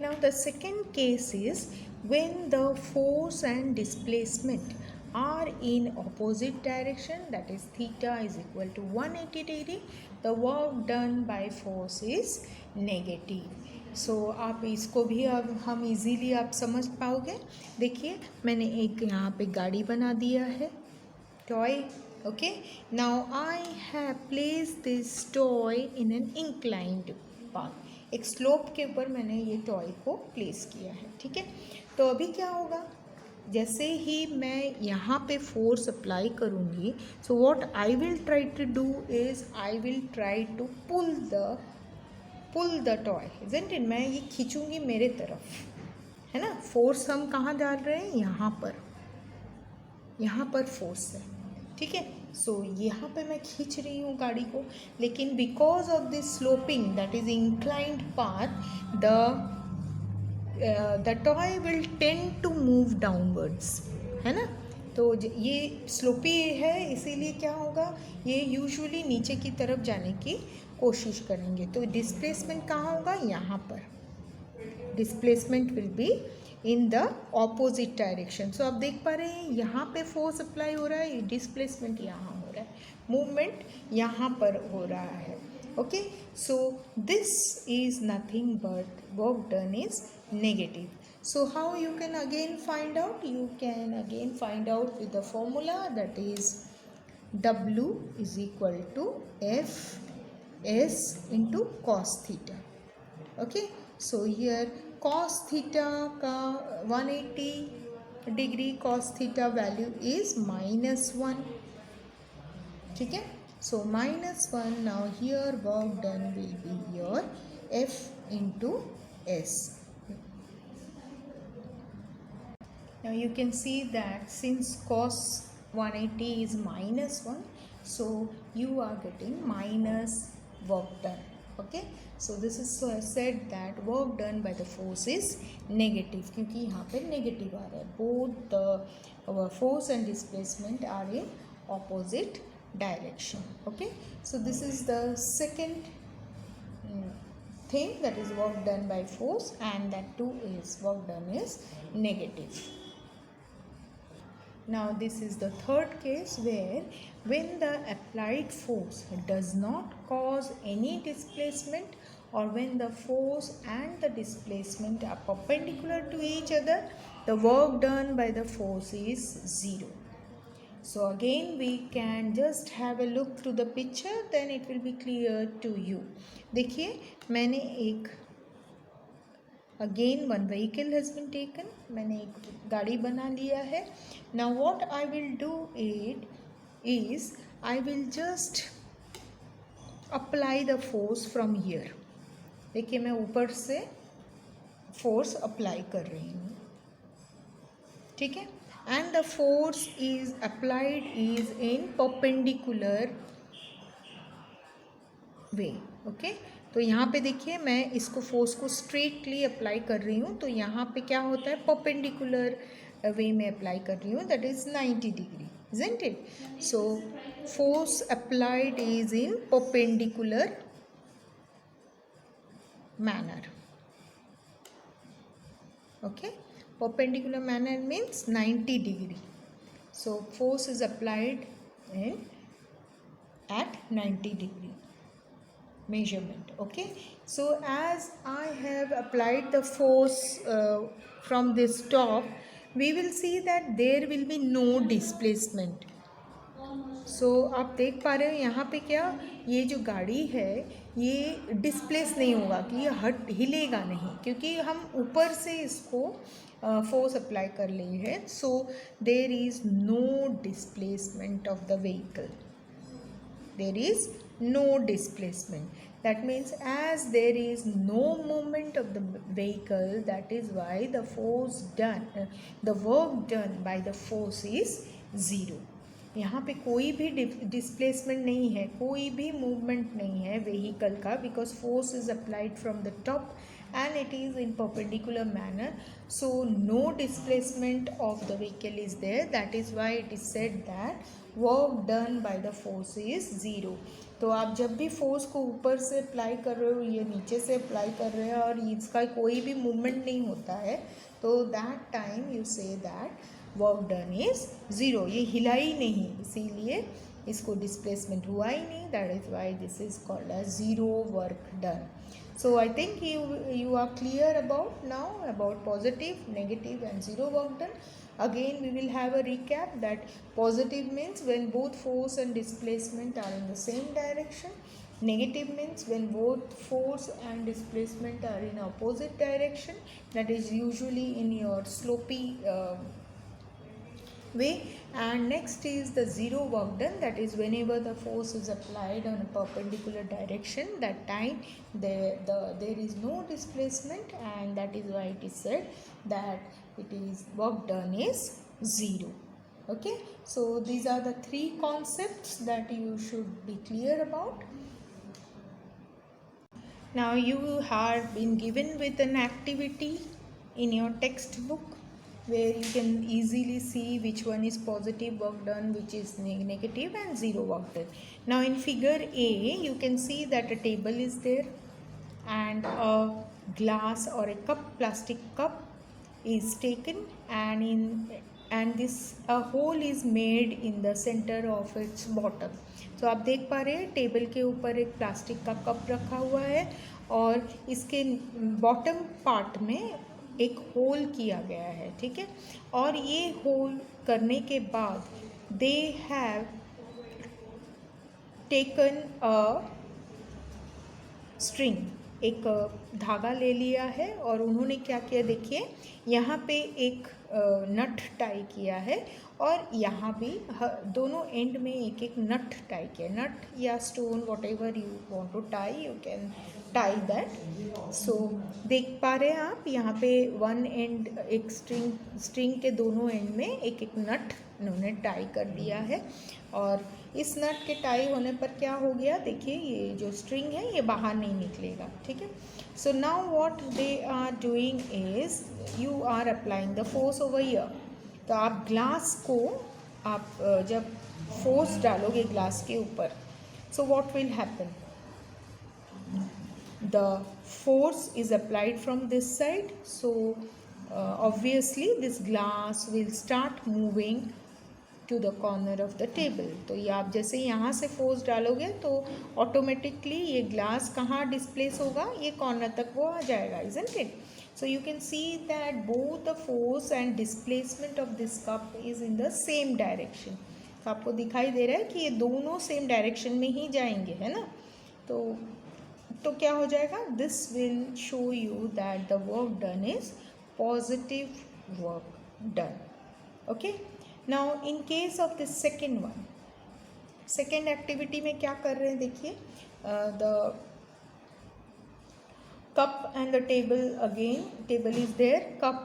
Now the second case is when the force and displacement are in opposite direction, that is theta is equal to 180 degree, the work done by force is negative. So आप इसको भी अब हम easily आप समझ पाओगे. देखिए मैंने एक यहाँ पे गाड़ी बना दिया है, toy. Okay, now I have placed this toy in an inclined path. एक स्लोप के ऊपर मैंने ये टॉय को प्लेस किया है. ठीक है, तो अभी क्या होगा, जैसे ही मैं यहाँ पे फोर्स अप्लाई करूँगी, so what I will try to do is I will try to pull the toy, isn't it. मैं ये खींचूँगी मेरे तरफ, है ना. फोर्स हम कहाँ डाल रहे हैं, यहाँ पर फोर्स है. ठीक है, सो यहाँ पे मैं खींच रही हूँ गाड़ी को, लेकिन because of this sloping that is inclined path, the toy will tend to move downwards, है ना. तो ये स्लोपी है, इसीलिए क्या होगा, ये यूजुअली नीचे की तरफ जाने की कोशिश करेंगे. तो डिस्प्लेसमेंट कहाँ होगा, यहाँ पर. Displacement will be in the opposite direction. So आप देख पा रहे हैं यहाँ पे फोर्स अप्लाई हो रहा है, डिस्प्लेसमेंट यहाँ हो रहा है, मूवमेंट यहाँ पर हो रहा है. Okay, so this is nothing but work done is negative. So how you can again find out? You can again find out with the formula, that is W is equal to F S into cos theta. Okay, so here cos theta का 180 degree cos theta value is -1. ठीक है, so -1. Now here work done will be your F into S. Now you can see that since cos 180 is -1, so you are getting minus work done. Okay, so this is said that work done by the force is negative, क्योंकि यहाँ पे negative आ रहा है. Both the force and displacement are in opposite direction. Okay, so this is the second thing, that is work done by force, and that too is work done is negative. Now this is the third case, where when the applied force does not cause any displacement, or when the force and the displacement are perpendicular to each other, the work done by the force is 0. So again we can just have a look to the picture, then it will be clear to you. देखिए मैंने एक again one vehicle has been taken, मैंने एक गाड़ी बना लिया है. Now what I will do is I will just apply the force from here. देखिए मैं ऊपर से फोर्स अप्लाई कर रही हूँ. ठीक है, and the force is applied is in perpendicular way. Okay, तो यहाँ पे देखिए मैं इसको फोर्स को स्ट्रेटली अप्लाई कर रही हूँ, तो यहाँ पे क्या होता है, परपेंडिकुलर वे में अप्लाई कर रही हूँ, that is 90 degree, isn't it? So force applied is in perpendicular manner. Okay, perpendicular manner means 90 degree. So force is applied at 90 degree. measurement. Okay, so as I have applied the force from this top, we will see that there will be no displacement. सो आप देख पा रहे हो यहाँ पे क्या, ये जो गाड़ी है ये डिस्प्लेस नहीं होगा, कि ये हिलेगा नहीं, क्योंकि हम ऊपर से इसको फोर्स अप्लाई कर लिए हैं. So there is no displacement of the vehicle, there is no displacement. That means as there is no movement of the vehicle, that is why the force done, the work done by the force is zero. यहाँ पे कोई भी displacement नहीं है, कोई भी movement नहीं है व्हीकल का, because force is applied from the top and it is in perpendicular manner, so no displacement of the vehicle is there. That is why it is said that work done by the force is zero. तो आप जब भी force को ऊपर से apply कर रहे हो, ये नीचे से अप्लाई कर रहे हो और इसका कोई भी मूवमेंट नहीं होता है, तो that time you say that work done is zero. ये हिला ही नहीं, इसीलिए इसको डिस्प्लेसमेंट हुआ ही नहीं. That is why this is called as zero work done. So I think you are clear about now about positive, negative and zero work done. Again we will have a recap that positive means when both force and displacement are in the same direction. Negative means when both force and displacement are in opposite direction, that is usually in your slopy way. And next is the zero work done, that is whenever the force is applied on a perpendicular direction, that time there is no displacement, and that is why it is said that it is work done is zero. Okay, so these are the three concepts that you should be clear about. Now you have been given with an activity in your textbook where you can easily see which one is positive work done, which is negative, and zero work done. Now in figure A you can see that a table is there and a glass or a cup, plastic cup is taken, and this a hole is made in the center of its bottom. तो आप देख पा रहे हैं table के ऊपर एक plastic का कप रखा हुआ है और इसके बॉटम पार्ट में एक होल किया गया है. ठीक है, और ये होल करने के बाद they have taken a string, एक धागा ले लिया है और उन्होंने क्या किया, देखिए यहाँ पे एक नट टाई किया है और यहाँ भी दोनों एंड में एक एक नट टाई किया. नट या stone, whatever you want to tie, you can tie that. So देख पा रहे हैं आप यहाँ पे वन एंड, एक स्ट्रिंग के दोनों एंड में एक एक नट उन्होंने टाई कर दिया है. और इस नट के टाई होने पर क्या हो गया, देखिए ये जो स्ट्रिंग है ये बाहर नहीं निकलेगा. ठीक है, so now what they are doing is you are applying the force over here. तो आप ग्लास को आप जब फोर्स डालोगे ग्लास के ऊपर, so what will happen, the force is applied from this side, so obviously this glass will start moving to the corner of the table. तो ये आप जैसे यहाँ से फोर्स डालोगे तो ऑटोमेटिकली ये ग्लास कहाँ डिस्प्लेस होगा, ये कॉर्नर तक वो आ जाएगा, isn't it? So you can see that both the force and displacement of this cup is in the same direction. तो आपको दिखाई दे रहा है कि ये दोनों सेम डायरेक्शन में ही जाएंगे, है ना. तो क्या हो जाएगा, this will show you that the work done is positive work done. Okay, now in case of the second one, second activity में क्या कर रहे हैं, देखिए the cup and the table, again table is there, cup,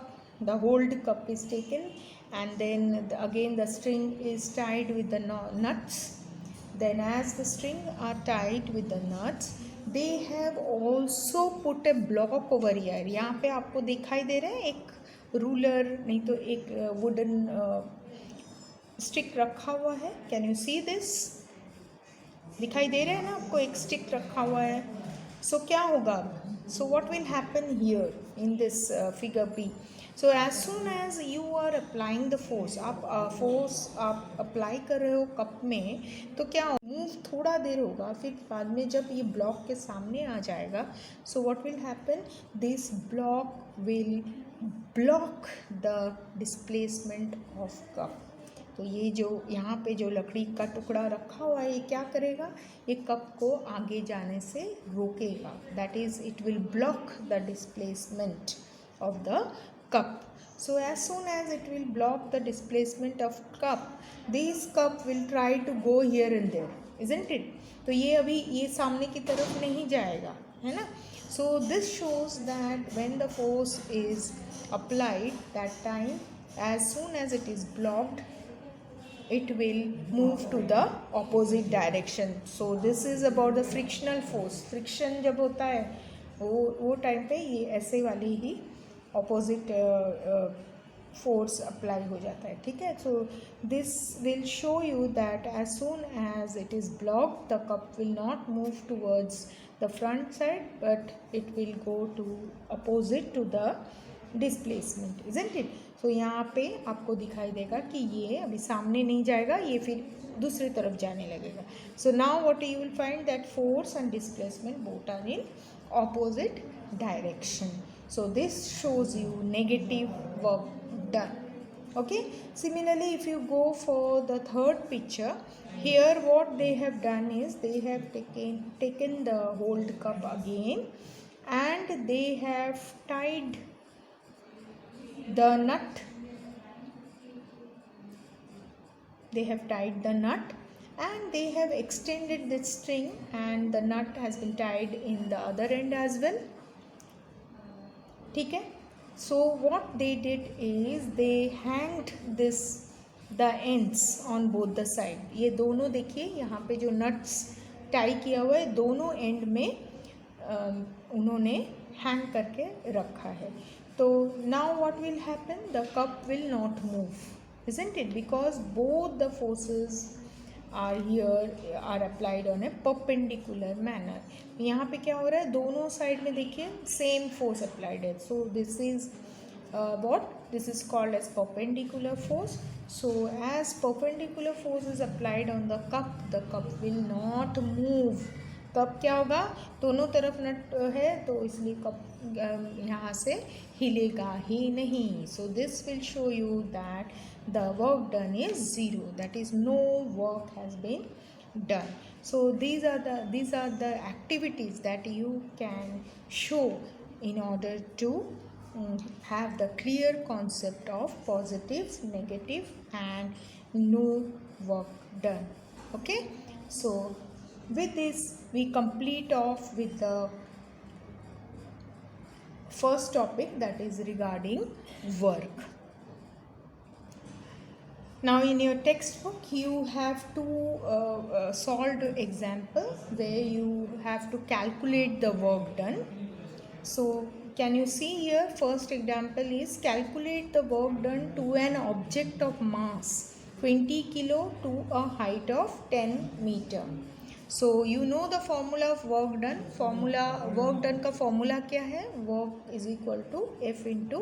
the hold cup is taken, and then again the string is tied with the nuts. Then as the string are tied with the nuts, they have also put a block over here. यहाँ पे आपको दिखाई दे रहा है एक ruler, नहीं तो एक वुडन स्टिक रखा हुआ है. कैन यू सी दिस, दिखाई दे रहा है ना आपको, एक स्टिक रखा हुआ है. सो क्या होगा, so what will happen here in this figure B. So as soon as you are applying the force, आप force आप apply कर रहे हो कप में, तो क्या मूव थोड़ा देर होगा, फिर बाद में जब ये ब्लॉक के सामने आ जाएगा, so what will happen, this block will block the displacement of cup. तो ये जो यहाँ पे जो लकड़ी का टुकड़ा रखा हुआ है, ये क्या करेगा, ये कप को आगे जाने से रोकेगा, that is it will block the displacement of the cup. So as soon as it will block the displacement of cup, this cup will try to go here and there, isn't it? तो ये अभी ये सामने की तरफ नहीं जाएगा, है ना. So this shows that when the force is applied, that time as soon as it is blocked, it will move to the opposite direction. So this is about the frictional force. friction जब होता है वो time पे ये ऐसे वाली ही opposite force apply हो जाता है, ठीक है. So this will show you that as soon as it is block, the cup will not move towards the front side, but it will go to opposite to the displacement, isn't it. So यहाँ पे आपको दिखाई देगा कि ये अभी सामने नहीं जाएगा, ये फिर दूसरी तरफ जाने लगेगा. So now what you will find that force and displacement both are in opposite direction. So this shows you negative work done. Okay, similarly if you go for the third picture, here what they have done is they have taken the hold cup again, and they have tied the nut, and they have extended this string, and the nut has been tied in the other end as well, ठीक है. So what they did is they hanged the ends on both the side. ये दोनों देखिए यहाँ पे जो nuts tie किया हुआ है, दोनों एंड में उन्होंने हैंग करके रखा है. तो now what will happen, the cup will not move, isn't it, because both the forces are applied on a perpendicular manner. यहाँ पे क्या हो रहा है, दोनों साइड में देखिए सेम फोर्स अप्लाइड है. So this is this is called as perpendicular force. So as perpendicular force is applied on the cup will not move. Cup क्या होगा, दोनों तरफ नट है तो इसलिए कप यहाँ से हिलेगा ही नहीं. सो this will show you that the work done is zero, that is no work has been done. So these are the activities that you can show in order to have the clear concept of positive, negative and no work done. Okay, so with this we complete off with the first topic, that is regarding work. Now in your textbook you have two solved examples where you have to calculate the work done. So can you see here, first example is calculate the work done to an object of mass 20 kilo to a height of 10 meter. So you know the formula of work done. Work done का formula क्या है, work is equal to F into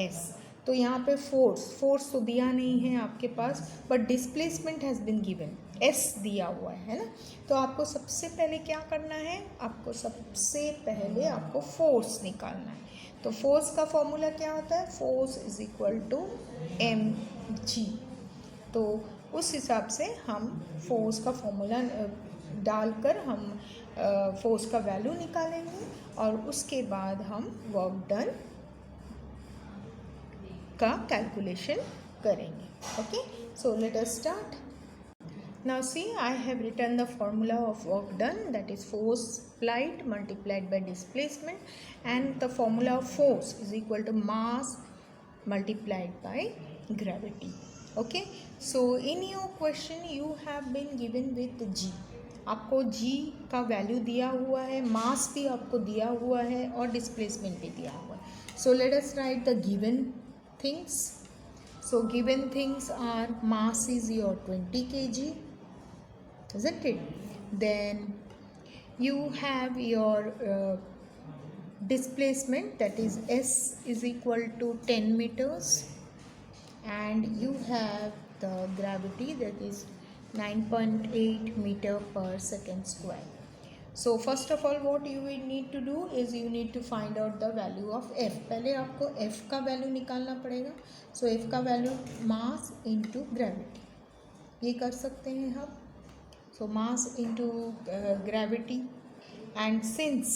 S. तो यहाँ पे force तो दिया नहीं है आपके पास, but displacement has been given, as दिया हुआ है ना. तो आपको सबसे पहले क्या करना है, आपको फोर्स निकालना है. तो फोर्स का फॉर्मूला क्या होता है, force is equal to mg. तो उस हिसाब से हम फोर्स का फॉर्मूला डालकर हम फोर्स का वैल्यू निकालेंगे, और उसके बाद हम वर्क डन का कैलकुलेशन करेंगे. Okay, so let us start. Now see, I have written the formula of work done, that is force applied multiplied by displacement, and the formula of force is equal to mass multiplied by gravity. Okay, so in your question you have been given with g. आपको g का value दिया हुआ है, मास भी आपको दिया हुआ है और डिस्प्लेसमेंट भी दिया हुआ है. So let us write the given things. So given things are mass is your 20 kg, isn't it? Then you have your displacement, that is S is equal to 10 meters, and you have the gravity, that is 9.8 meter per second square. So first of all what you will need to do is you need to find out the value of F. पहले आपको F का value निकालना पड़ेगा. So F का value mass into gravity, ये कर सकते हैं हम. So mass into gravity, and since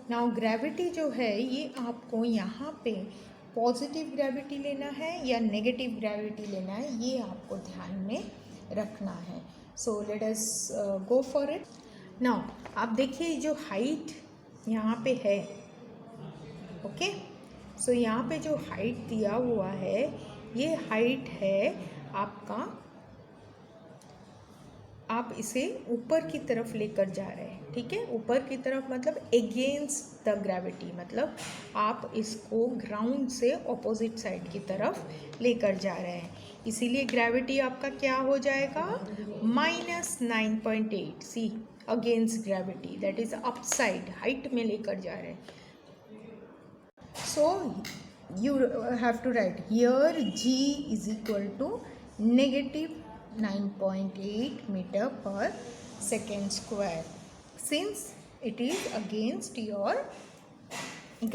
now gravity जो है ये आपको यहाँ पे पॉजिटिव ग्रेविटी लेना है या नेगेटिव ग्रेविटी लेना है, ये आपको ध्यान में रखना है. So let us go for it. Now आप देखिए जो हाइट यहाँ पे है, ओके. सो यहाँ पे जो हाइट दिया हुआ है ये हाइट है आपका, आप इसे ऊपर की तरफ लेकर जा रहे हैं, ठीक है. ऊपर की तरफ मतलब अगेंस्ट द ग्रेविटी, मतलब आप इसको ग्राउंड से ऑपोजिट साइड की तरफ लेकर जा रहे हैं. इसीलिए ग्रेविटी आपका क्या हो जाएगा, -9.8. See against gravity, that is up side, height में लेकर जा रहे हैं. सो you have to write here G is equal to negative 9.8 meter per second square, since it is against your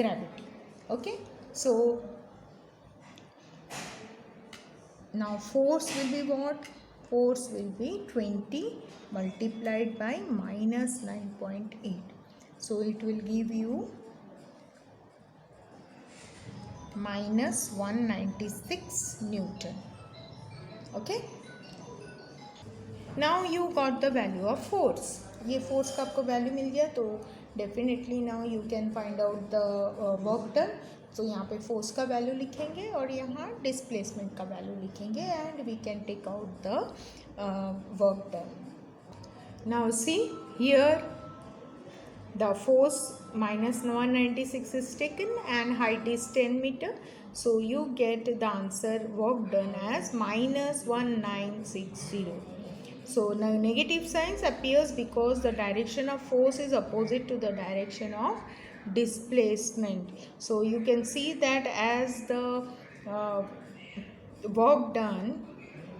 gravity. Okay, so now force will be what? Force will be 20 multiplied by minus 9.8. So it will give you minus 196 Newton. Okay, now you got the value of force. ये force का आपको value मिल गया, तो definitely now you can find out the work done. तो यहाँ पे force का value लिखेंगे और यहाँ displacement का value लिखेंगे, and we can take out the work done. Now see here, the force minus 196 is taken and height is 10 meter. So you get the answer work done as minus 1960. So now negative signs appears because the direction of force is opposite to the direction of displacement. So you can see that as the work done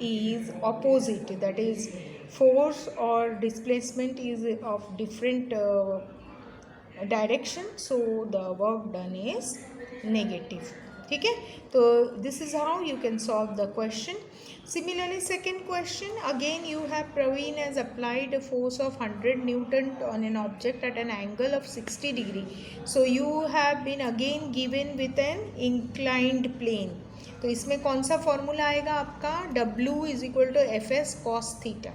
is opposite, that is force or displacement is of different direction, so the work done is negative. ठीक है, तो this is how you can solve the question. Similarly, second question, again you have Praveen has applied a force of 100 Newton on an object at an angle of 60 degree. So you have been again given with an inclined plane. तो इसमें कौन सा formula आएगा आपका, W is equal to Fs cos theta,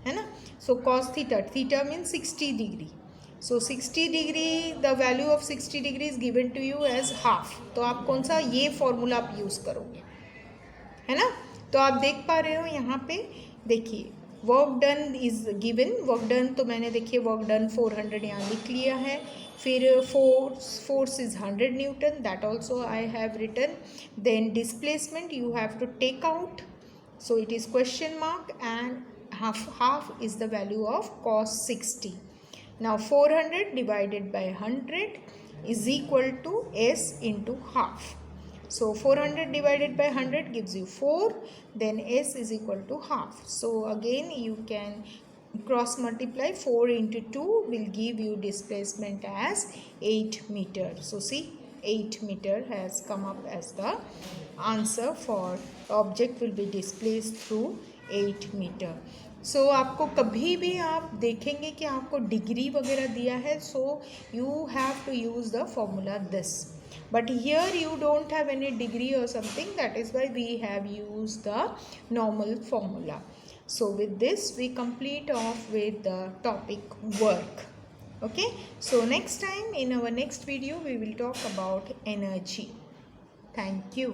है ना. So cos theta, theta means 60 degree. So 60 degree, the value of 60 degree is given to you as half. तो आप कौन सा ये फॉर्मूला आप यूज़ करोगे, है ना. तो आप देख पा रहे हो यहाँ पे, देखिए work done is given. Work done तो मैंने देखिए वर्क डन 400 यहाँ लिख लिया है. फिर force is 100 newton, that also I have written. Then displacement you have to take out, so it is question mark, and half is the value of cos 60. Now 400 divided by 100 is equal to S into half. So 400 divided by 100 gives you 4, then S is equal to half. So again you can cross multiply, 4 into 2 will give you displacement as 8 meter. So see, 8 meter has come up as the answer for object will be displaced through 8 meter. सो आपको कभी भी आप देखेंगे कि आपको degree वगैरह दिया है, so you have to use the formula this, but here you don't have any degree और something, that is why we have use the normal formula. So with this we complete off with the topic work. Okay, so next time in our next video we will talk about energy. Thank you.